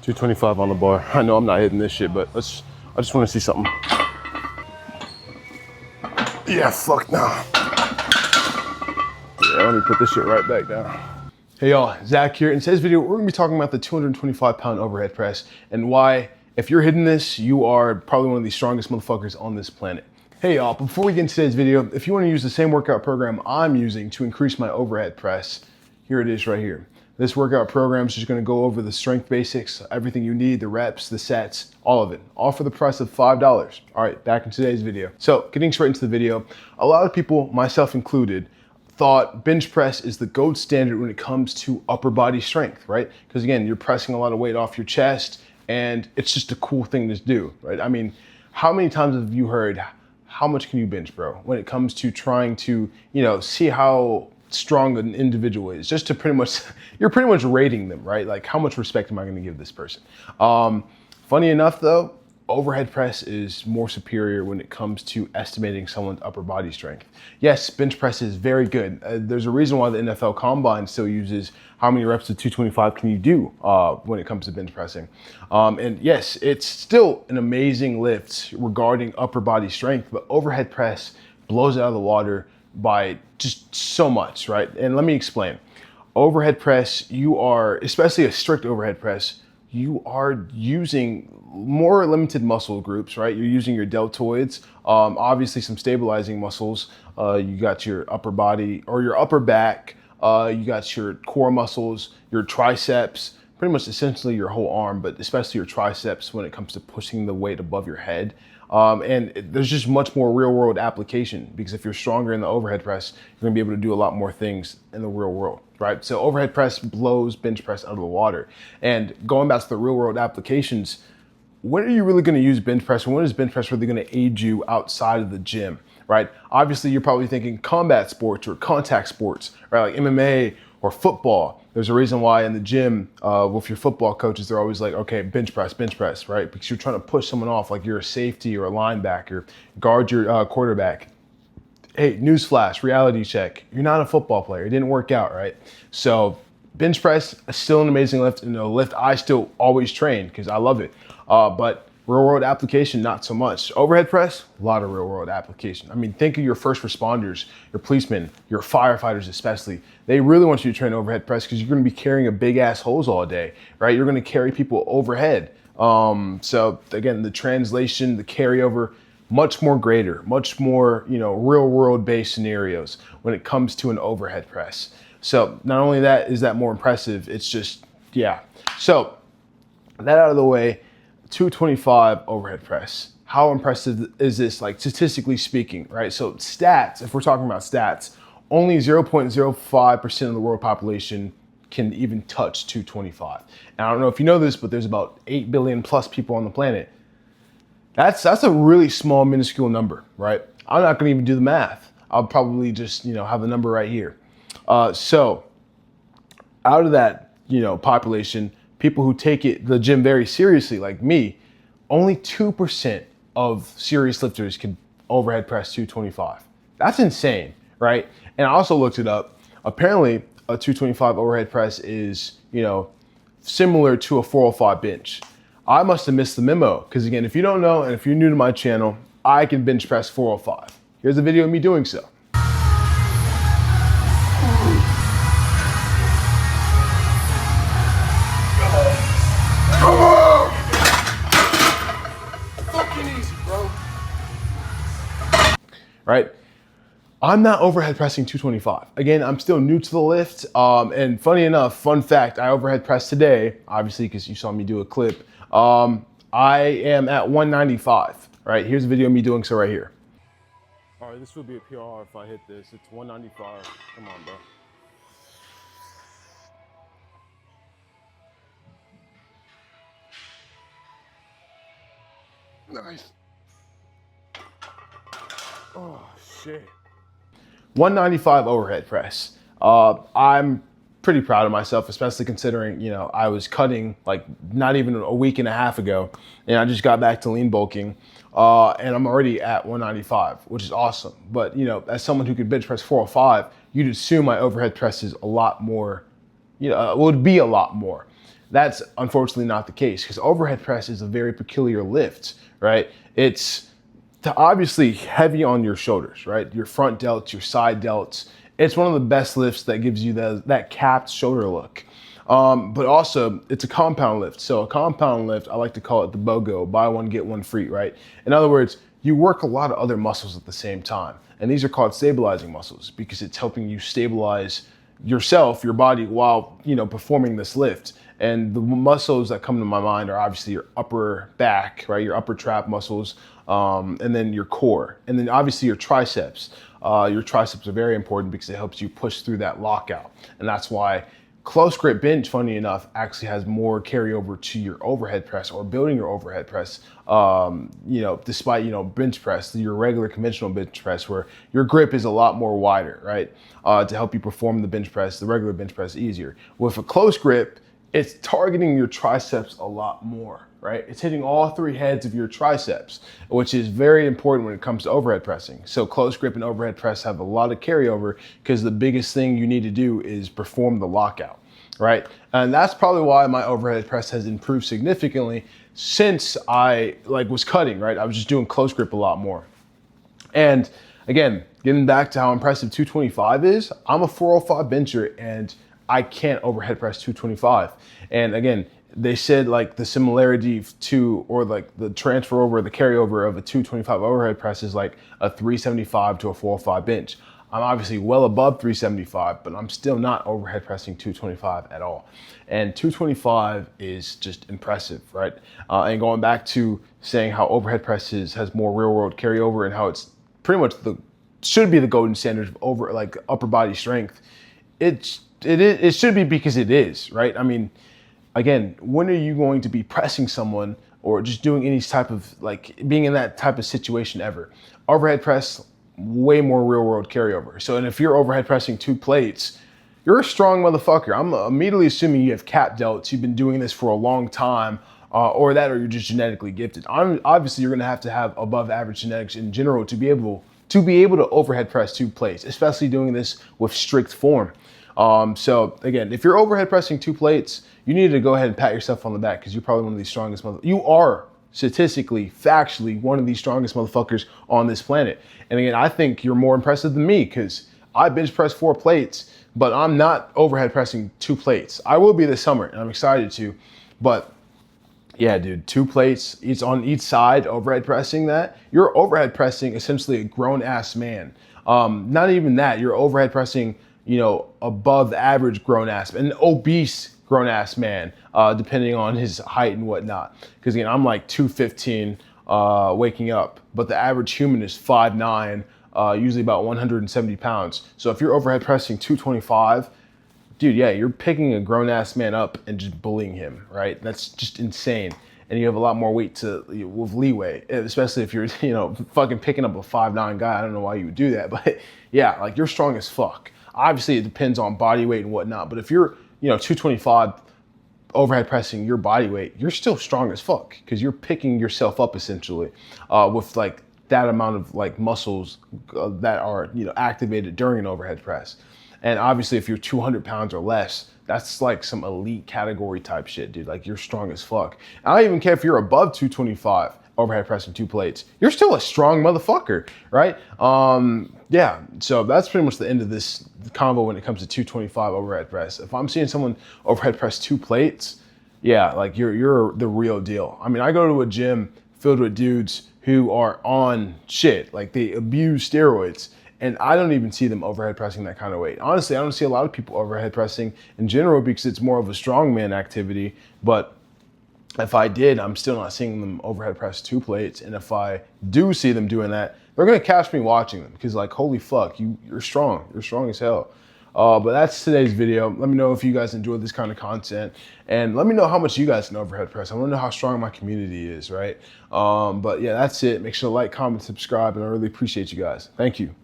225 on the bar. I know I'm not hitting this shit, but I just want to see something. Yeah, fuck nah. Yeah, let me put this shit right back down. Hey y'all, Zach here. In today's video, we're gonna be talking about the 225 pound overhead press and why, if you're hitting this, you are probably one of the strongest motherfuckers on this planet. Hey y'all, before we get into today's video, if you wanna use the same workout program I'm using to increase my overhead press, here it is right here. This workout program is just gonna go over the strength basics, everything you need, the reps, the sets, all of it, all for the price of $5. All right, back in today's video. So getting straight into the video, a lot of people, myself included, thought bench press is the gold standard when it comes to upper body strength, right? Because again, you're pressing a lot of weight off your chest and it's just a cool thing to do, right? I mean, how many times have you heard, how much can you bench, bro? When it comes to trying to, see how strong an individual is, just to you're pretty much rating them, right? Like, how much respect am I gonna give this person? Funny enough though, overhead press is more superior when it comes to estimating someone's upper body strength. Yes, bench press is very good. There's a reason why the NFL Combine still uses how many reps of 225 can you do when it comes to bench pressing. And yes, it's still an amazing lift regarding upper body strength, but overhead press blows it out of the water by just so much, right? And let me explain. Overhead press, you are, especially a strict overhead press, you are using more limited muscle groups, right? You're using your deltoids, obviously some stabilizing muscles. You got your upper body or your upper back. You got your core muscles, your triceps, pretty much essentially your whole arm, but especially your triceps when it comes to pushing the weight above your head. And there's just much more real world application because if you're stronger in the overhead press, you're gonna be able to do a lot more things in the real world, right? So overhead press blows bench press out of the water. And going back to the real world applications, when are you really gonna use bench press and when is bench press really gonna aid you outside of the gym, right? Obviously, you're probably thinking combat sports or contact sports, right? Like MMA or football. There's a reason why in the gym with your football coaches, they're always like, okay, bench press, right? Because you're trying to push someone off like you're a safety or a linebacker, guard your quarterback. Hey, newsflash, reality check. You're not a football player. It didn't work out, right? So bench press is still an amazing lift and a lift I still always train because I love it. But real world application, not so much. Overhead press, a lot of real world application. I mean, think of your first responders, your policemen, your firefighters especially. They really want you to train overhead press because you're gonna be carrying a big ass hose all day, right? You're gonna carry people overhead. So again, the translation, the carryover, much more greater, much more, real world based scenarios when it comes to an overhead press. So not only that is that more impressive, it's just, yeah. So that out of the way, 225 overhead press. How impressive is this, like statistically speaking, right? So stats, if we're talking about stats, only 0.05% of the world population can even touch 225. And I don't know if you know this, but there's about 8 billion plus people on the planet. That's a really small, minuscule number, right? I'm not gonna even do the math. I'll probably just, have the number right here. So out of that, population, people who take the gym very seriously, like me, only 2% of serious lifters can overhead press 225. That's insane, right? And I also looked it up. Apparently, a 225 overhead press is, similar to a 405 bench. I must have missed the memo, because again, if you don't know, and if you're new to my channel, I can bench press 405. Here's a video of me doing so. Right? I'm not overhead pressing 225. Again, I'm still new to the lift. And funny enough, fun fact, I overhead pressed today, obviously, because you saw me do a clip. I am at 195, right? Here's a video of me doing so right here. All right, this will be a PR if I hit this. It's 195. Come on, bro. Nice. Oh, shit. 195 overhead press. I'm pretty proud of myself, especially considering, I was cutting like not even a week and a half ago, and I just got back to lean bulking, and I'm already at 195, which is awesome. But, as someone who could bench press 405, you'd assume my overhead press is a lot more, would be a lot more. That's unfortunately not the case, because overhead press is a very peculiar lift, right? It's obviously heavy on your shoulders, right? Your front delts, your side delts. It's one of the best lifts that gives you that capped shoulder look. But also, it's a compound lift. So a compound lift, I like to call it the BOGO, buy one, get one free, right? In other words, you work a lot of other muscles at the same time. And these are called stabilizing muscles because it's helping you stabilize yourself, your body, while, performing this lift. And the muscles that come to my mind are obviously your upper back, right? Your upper trap muscles, and then your core. And then obviously your triceps. Your triceps are very important because it helps you push through that lockout. And that's why close grip bench, funny enough, actually has more carryover to your overhead press or building your overhead press, despite, bench press, your regular conventional bench press, where your grip is a lot more wider, right? To help you perform the bench press, the regular bench press easier. With a close grip, it's targeting your triceps a lot more, right? It's hitting all three heads of your triceps, which is very important when it comes to overhead pressing. So close grip and overhead press have a lot of carryover because the biggest thing you need to do is perform the lockout, right? And that's probably why my overhead press has improved significantly since I was cutting, right? I was just doing close grip a lot more. And again, getting back to how impressive 225 is, I'm a 405 bencher and I can't overhead press 225. And again, they said the similarity to, or the transfer over, the carryover of a 225 overhead press is like a 375 to a 405 bench. I'm obviously well above 375, but I'm still not overhead pressing 225 at all. And 225 is just impressive, right? And going back to saying how overhead presses has more real world carryover and how it's pretty much should be the golden standard of upper body strength. It should be because it is, right? I mean, again, when are you going to be pressing someone or just doing any type of being in that type of situation ever? Overhead press, way more real world carryover. So, and if you're overhead pressing 2 plates, you're a strong motherfucker. I'm immediately assuming you have cap delts. You've been doing this for a long time, or you're just genetically gifted. Obviously, you're going to have above average genetics in general to be able to overhead press 2 plates, especially doing this with strict form. So again, if you're overhead pressing 2 plates, you need to go ahead and pat yourself on the back because you're probably one of the strongest you are statistically, factually, one of the strongest motherfuckers on this planet. And again, I think you're more impressive than me because I bench press 4 plates, but I'm not overhead pressing 2 plates. I will be this summer and I'm excited to, but yeah, dude, 2 plates, each on each side, overhead pressing that. You're overhead pressing essentially a grown ass man. Not even that, you're overhead pressing, above average grown ass, an obese grown ass man, depending on his height and whatnot. Because again, I'm like 215 waking up, but the average human is 5'9", usually about 170 pounds. So if you're overhead pressing 225, dude, yeah, you're picking a grown ass man up and just bullying him, right? That's just insane. And you have a lot more weight with leeway, especially if you're, fucking picking up a 5'9" guy. I don't know why you would do that, but yeah, you're strong as fuck. Obviously, it depends on body weight and whatnot, but if you're, 225 overhead pressing your body weight, you're still strong as fuck because you're picking yourself up essentially with that amount of muscles that are, activated during an overhead press. And obviously, if you're 200 pounds or less, that's some elite category type shit, dude. You're strong as fuck. I don't even care if you're above 225 overhead pressing 2 plates. You're still a strong motherfucker, right? Yeah, so that's pretty much the end of this convo when it comes to 225 overhead press. If I'm seeing someone overhead press 2 plates, yeah, you're the real deal. I mean, I go to a gym filled with dudes who are on shit, they abuse steroids. And I don't even see them overhead pressing that kind of weight. Honestly, I don't see a lot of people overhead pressing in general because it's more of a strongman activity. But if I did, I'm still not seeing them overhead press 2 plates. And if I do see them doing that, they're gonna catch me watching them because holy fuck, you're strong. You're strong as hell. But that's today's video. Let me know if you guys enjoyed this kind of content and let me know how much you guys can overhead press. I wanna know how strong my community is, right? But yeah, that's it. Make sure to like, comment, subscribe, and I really appreciate you guys. Thank you.